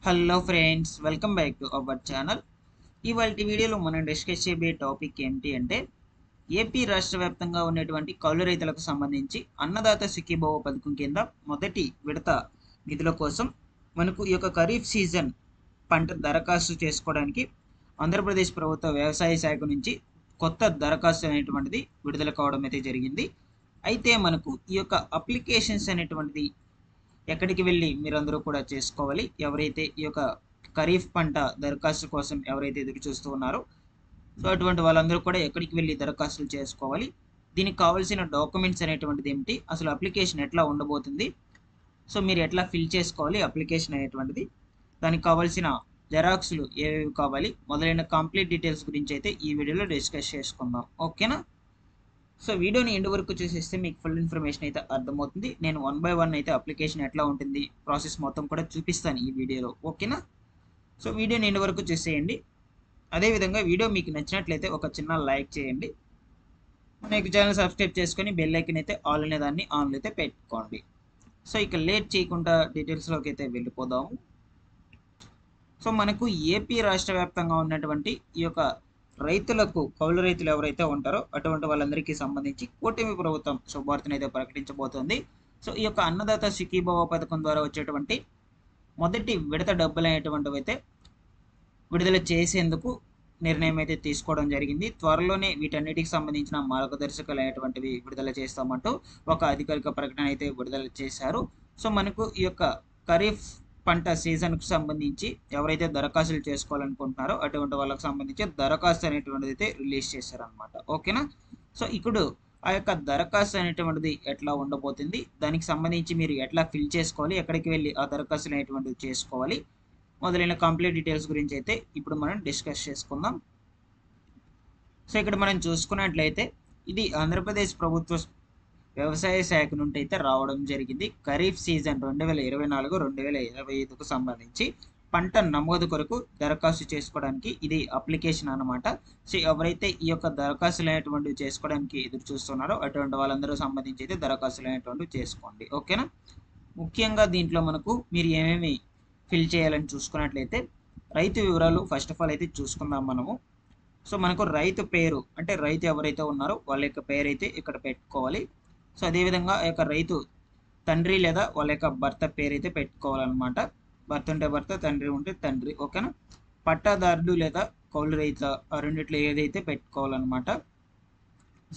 Hello friends, welcome back to our channel. ఇవాళ వీడియోలో మనం డిస్కస్ చేయబోయే టాపిక్ ఏంటి అంటే ఏపీ రాష్ట్ర వ్యాప్తంగా ఉన్నటువంటి కౌలు రైతులకు సంబంధించి అన్నదాత సుఖీభవ పథకం కింద మొదటి విడత నిధుల కోసం మనకు ఈ యొక్క ఖరీఫ్ సీజన్ పంట దరఖాస్తు చేసుకోవడానికి ఆంధ్రప్రదేశ్ ప్రభుత్వ వ్యవసాయ శాఖ నుంచి కొత్త దరఖాస్తు అనేటువంటిది విడుదల కావడం అయితే జరిగింది. అయితే మనకు ఈ యొక్క అప్లికేషన్స్ అనేటువంటిది ఎక్కడికి వెళ్ళి మీరందరూ కూడా చేసుకోవాలి? ఎవరైతే ఈ యొక్క ఖరీఫ్ పంట దరఖాస్తు కోసం ఎవరైతే ఎదురు చూస్తూ ఉన్నారో, సో అటువంటి వాళ్ళందరూ కూడా ఎక్కడికి వెళ్ళి దరఖాస్తులు చేసుకోవాలి? దీనికి కావాల్సిన డాక్యుమెంట్స్ అనేటువంటిది ఏమిటి? అసలు అప్లికేషన్ ఎట్లా ఉండబోతుంది? సో మీరు ఎట్లా ఫిల్ చేసుకోవాలి అప్లికేషన్ అనేటువంటిది? దానికి కావాల్సిన జెరాక్స్లు ఏవేవి కావాలి? మొదలైన కంప్లీట్ డీటెయిల్స్ గురించి అయితే ఈ వీడియోలో డిస్కస్ చేసుకుందాం. ఓకేనా? సో వీడియోని ఎండ్ వరకు చూసేస్తే మీకు ఫుల్ ఇన్ఫర్మేషన్ అయితే అర్థమవుతుంది. నేను 1 బై 1 అయితే అప్లికేషన్ ఎట్లా ఉంటుంది, ప్రాసెస్ మొత్తం కూడా చూపిస్తాను ఈ వీడియోలో. ఓకేనా? సో వీడియోని ఎండ్ వరకు చూసేయండి. అదేవిధంగా వీడియో మీకు నచ్చినట్లయితే ఒక చిన్న లైక్ చేయండి. మన యొక్క ఛానల్ సబ్స్క్రైబ్ చేసుకొని బెల్ ఐకన్ అయితే ఆల్ అనే దాన్ని ఆన్లో అయితే పెట్టుకోండి. సో ఇక లేట్ చేయకుండా డీటెయిల్స్లోకి అయితే వెళ్ళిపోదాము. సో మనకు ఏపీ రాష్ట్ర వ్యాప్తంగా ఉన్నటువంటి ఈ యొక్క రైతులకు, కౌలు రైతులు ఎవరైతే ఉంటారో అటువంటి వాళ్ళందరికీ సంబంధించి కూటమి ప్రభుత్వం శుభవార్తను అయితే ప్రకటించబోతోంది. సో ఈ యొక్క అన్నదాత సుఖీభవ పథకం ద్వారా వచ్చేటువంటి మొదటి విడత డబ్బులు అనేటువంటివి అయితే విడుదల చేసేందుకు నిర్ణయం అయితే తీసుకోవడం జరిగింది. త్వరలోనే వీటన్నిటికి సంబంధించిన మార్గదర్శకాలు అనేటువంటివి విడుదల చేస్తామంటూ ఒక అధికారిక ప్రకటన అయితే విడుదల చేశారు. సో మనకు ఈ యొక్క ఖరీఫ్ పంట సీజన్కు సంబంధించి ఎవరైతే దరఖాస్తులు చేసుకోవాలనుకుంటున్నారో అటువంటి వాళ్ళకి సంబంధించి దరఖాస్తు అనేటువంటిది అయితే రిలీజ్ చేశారనమాట. ఓకేనా? సో ఇప్పుడు ఆ యొక్క దరఖాస్తు అనేటువంటిది ఎట్లా ఉండబోతుంది, దానికి సంబంధించి మీరు ఎట్లా ఫిల్ చేసుకోవాలి, ఎక్కడికి వెళ్ళి ఆ దరఖాస్తులు అనేటువంటివి చేసుకోవాలి, మొదలైన కంప్లీట్ డీటెయిల్స్ గురించి అయితే ఇప్పుడు మనం డిస్కస్ చేసుకుందాం. సో ఇక్కడ మనం చూసుకున్నట్లయితే ఇది ఆంధ్రప్రదేశ్ ప్రభుత్వ వ్యవసాయ శాఖ నుండి అయితే రావడం జరిగింది. ఖరీఫ్ సీజన్ 2024-2025కు సంబంధించి పంట నమోదు కొరకు దరఖాస్తు చేసుకోవడానికి ఇది అప్లికేషన్ అనమాట. సో ఎవరైతే ఈ యొక్క దరఖాస్తులు అనేటువంటివి చేసుకోవడానికి ఎదురు చూస్తున్నారో అటువంటి వాళ్ళందరూ సంబంధించి అయితే దరఖాస్తులు అనేటువంటివి చేసుకోండి. ఓకేనా? ముఖ్యంగా దీంట్లో మనకు మీరు ఏమేమి ఫిల్ చేయాలని చూసుకున్నట్లయితే రైతు వివరాలు ఫస్ట్ ఆఫ్ ఆల్ అయితే చూసుకుందాం మనము. సో మనకు రైతు పేరు, అంటే రైతు ఎవరైతే ఉన్నారో వాళ్ళ యొక్క పేరు అయితే ఇక్కడ పెట్టుకోవాలి. సో అదేవిధంగా ఆ యొక్క రైతు తండ్రి లేదా వాళ్ళ యొక్క భర్త పేరు అయితే పెట్టుకోవాలన్నమాట. భర్త ఉంటే భర్త, తండ్రి ఉంటే తండ్రి. ఓకేనా? పట్టాదారుడు లేదా కౌలు రైతు ఆ రెండిట్లో ఏదైతే పెట్టుకోవాలన్నమాట.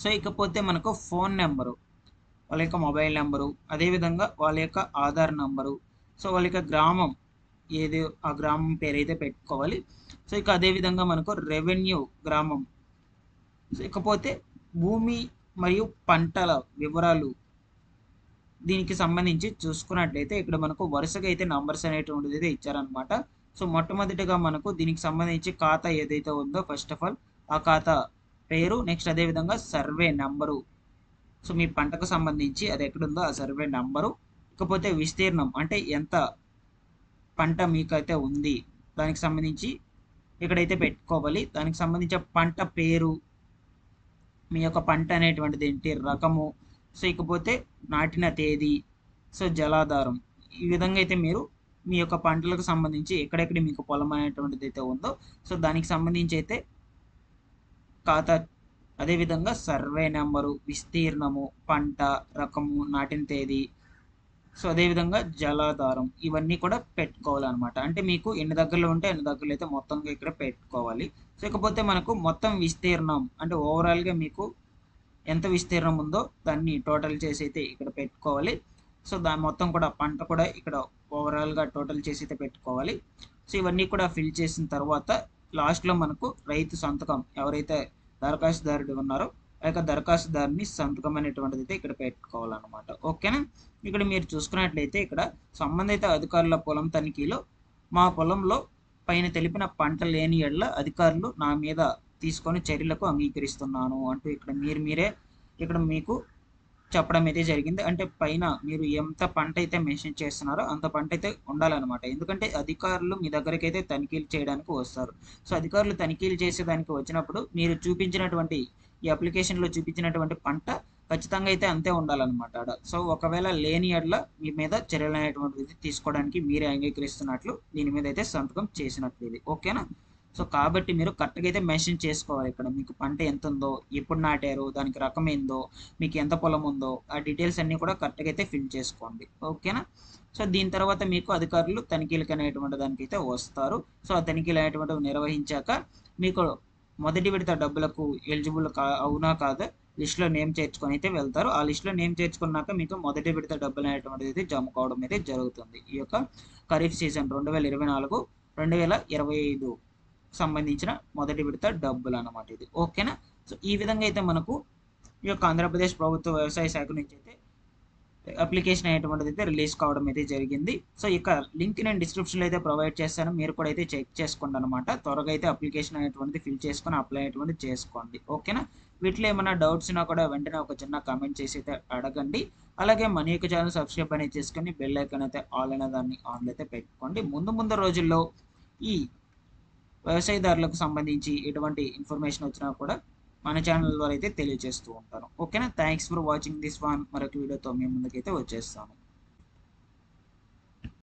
సో ఇకపోతే మనకు ఫోన్ నెంబరు, వాళ్ళ యొక్క మొబైల్ నెంబరు, అదేవిధంగా వాళ్ళ యొక్క ఆధార్ నెంబరు, సో వాళ్ళ యొక్క గ్రామం ఏది ఆ గ్రామం పేరు అయితే పెట్టుకోవాలి. సో ఇక అదేవిధంగా మనకు రెవెన్యూ గ్రామం, సో ఇకపోతే భూమి మరియు పంటల వివరాలు, దీనికి సంబంధించి చూసుకున్నట్లయితే ఇక్కడ మనకు వరుసగా అయితే నంబర్స్ అనేటువంటిది అయితే ఇచ్చారనమాట. సో మొట్టమొదటిగా మనకు దీనికి సంబంధించి ఖాతా ఏదైతే ఉందో ఫస్ట్ ఆఫ్ ఆల్ ఆ ఖాతా పేరు, నెక్స్ట్ అదేవిధంగా సర్వే నెంబరు, సో మీ పంటకు సంబంధించి అది ఎక్కడుందో ఆ సర్వే నెంబరు, ఇకపోతే విస్తీర్ణం అంటే ఎంత పంట మీకైతే ఉంది దానికి సంబంధించి ఇక్కడైతే పెట్టుకోవాలి. దానికి సంబంధించిన పంట పేరు, మీ యొక్క పంట అనేటువంటిది ఏంటి, రకము, సో ఇకపోతే నాటిన తేదీ, సో జలాధారం, ఈ విధంగా అయితే మీరు మీ యొక్క పంటలకు సంబంధించి ఎక్కడెక్కడ మీకు పొలం అనేటువంటిది అయితే ఉందో సో దానికి సంబంధించి అయితే ఖాతా, అదేవిధంగా సర్వే నెంబరు, విస్తీర్ణము, పంట, రకము, నాటిన తేదీ, సో అదేవిధంగా జలాధారం, ఇవన్నీ కూడా పెట్టుకోవాలన్నమాట. అంటే మీకు ఎన్ని దగ్గరలో ఉంటే ఎన్ని దగ్గరలో అయితే మొత్తంగా ఇక్కడ పెట్టుకోవాలి. సో ఇకపోతే మనకు మొత్తం విస్తీర్ణం అంటే ఓవరాల్గా మీకు ఎంత విస్తీర్ణం ఉందో దాన్ని టోటల్ చేసి అయితే ఇక్కడ పెట్టుకోవాలి. సో దాని మొత్తం కూడా పంట కూడా ఇక్కడ ఓవరాల్గా టోటల్ చేసి అయితే పెట్టుకోవాలి. సో ఇవన్నీ కూడా ఫిల్ చేసిన తర్వాత లాస్ట్లో మనకు రైతు సంతకం, ఎవరైతే దరఖాస్తుదారుడు ఉన్నారో ఆ యొక్క దరఖాస్తుదారుని సంతకం అనేటువంటిది అయితే ఇక్కడ పెట్టుకోవాలన్నమాట. ఓకేనా? ఇక్కడ మీరు చూసుకున్నట్లయితే ఇక్కడ సంబంధిత అధికారుల పొలం తనిఖీలో మా పొలంలో పైన తెలిపిన పంట లేని యెడల అధికారులు నా మీద తీసుకొని చర్యలకు అంగీకరిస్తున్నాను అంటూ ఇక్కడ మీరే ఇక్కడ మీకు చెప్పడం అయితే జరిగింది. అంటే పైన మీరు ఎంత పంట అయితే మెన్షన్ చేస్తున్నారో అంత పంట అయితే ఉండాలన్నమాట. ఎందుకంటే అధికారులు మీ దగ్గరికి అయితే తనిఖీలు చేయడానికి వస్తారు. సో అధికారులు తనిఖీలు చేసేదానికి వచ్చినప్పుడు మీరు చూపించినటువంటి ఈ అప్లికేషన్లో చూపించినటువంటి పంట ఖచ్చితంగా అయితే అంతే ఉండాలన్నమాట ఆడ. సో ఒకవేళ లేని యెడల మీ మీద చర్యలు అనేటువంటిది తీసుకోవడానికి మీరే అంగీకరిస్తున్నట్లు దీని మీద అయితే సంతకం చేసినట్లు ఇది. ఓకేనా? సో కాబట్టి మీరు కరెక్ట్‌గా అయితే మెన్షన్ చేసుకోవాలి ఇక్కడ. మీకు పంట ఎంత ఉందో, ఎప్పుడు నాటారు, దానికి రకం ఏందో, మీకు ఎంత పొలం ఉందో, ఆ డీటెయిల్స్ అన్నీ కూడా కరెక్ట్‌గా అయితే ఫిల్ చేసుకోండి. ఓకేనా? సో దీని తర్వాత మీకు అధికారులు తనిఖీలకి అనేటువంటి దానికైతే వస్తారు. సో ఆ తనిఖీలు అనేటువంటివి నిర్వహించాక మీకు మొదటి విడత డబ్బులకు ఎలిజిబుల్ అవునా కాదా లిస్ట్‌లో నేమ్ చేర్చుకొని అయితే వెళ్తారు. ఆ లిస్ట్‌లో నేమ్ చేర్చుకున్నాక మీకు మొదటి విడత డబ్బులు అనేటువంటిది అయితే జమ కావడం అయితే జరుగుతుంది. ఈ యొక్క ఖరీఫ్ సీజన్ 2024, 2025 సంబంధించిన మొదటి విడత డబ్బులన్నమాట ఇది. ఓకేనా? సో ఈ విధంగా అయితే మనకు ఈ యొక్క ఆంధ్రప్రదేశ్ ప్రభుత్వ వ్యవసాయ శాఖ నుంచి అయితే అప్లికేషన్ అనేటువంటిది అయితే రిలీజ్ కావడం అయితే జరిగింది. సో ఇక లింక్ నేను డిస్క్రిప్షన్లో అయితే ప్రొవైడ్ చేస్తాను. మీరు కూడా అయితే చెక్ చేసుకోండి అనమాట. త్వరగా అయితే అప్లికేషన్ అనేటువంటిది ఫిల్ చేసుకొని అప్లై అనేటువంటిది చేసుకోండి. ఓకేనా? వీటిలో ఏమైనా డౌట్స్ ఉన్నా కూడా వెంటనే ఒక చిన్న కామెంట్ చేసి అయితే అడగండి. అలాగే మన యొక్క ఛానల్ సబ్స్క్రైబ్ అనేది చేసుకొని బెల్ ఐకాన్ అయితే ఆల్ అనే దాన్ని ఆన్లో అయితే పెట్టుకోండి. ముందు రోజుల్లో ఈ వ్యవసాయదారులకు సంబంధించి ఎటువంటి ఇన్ఫర్మేషన్ వచ్చినా కూడా మన ఛానల్ ద్వారా అయితే తెలియజేస్తూ ఉంటాను. ఓకేనా? Thanks for watching this one. మరొక వీడియోతో మీ ముందుకైతే వచ్చేస్తాను.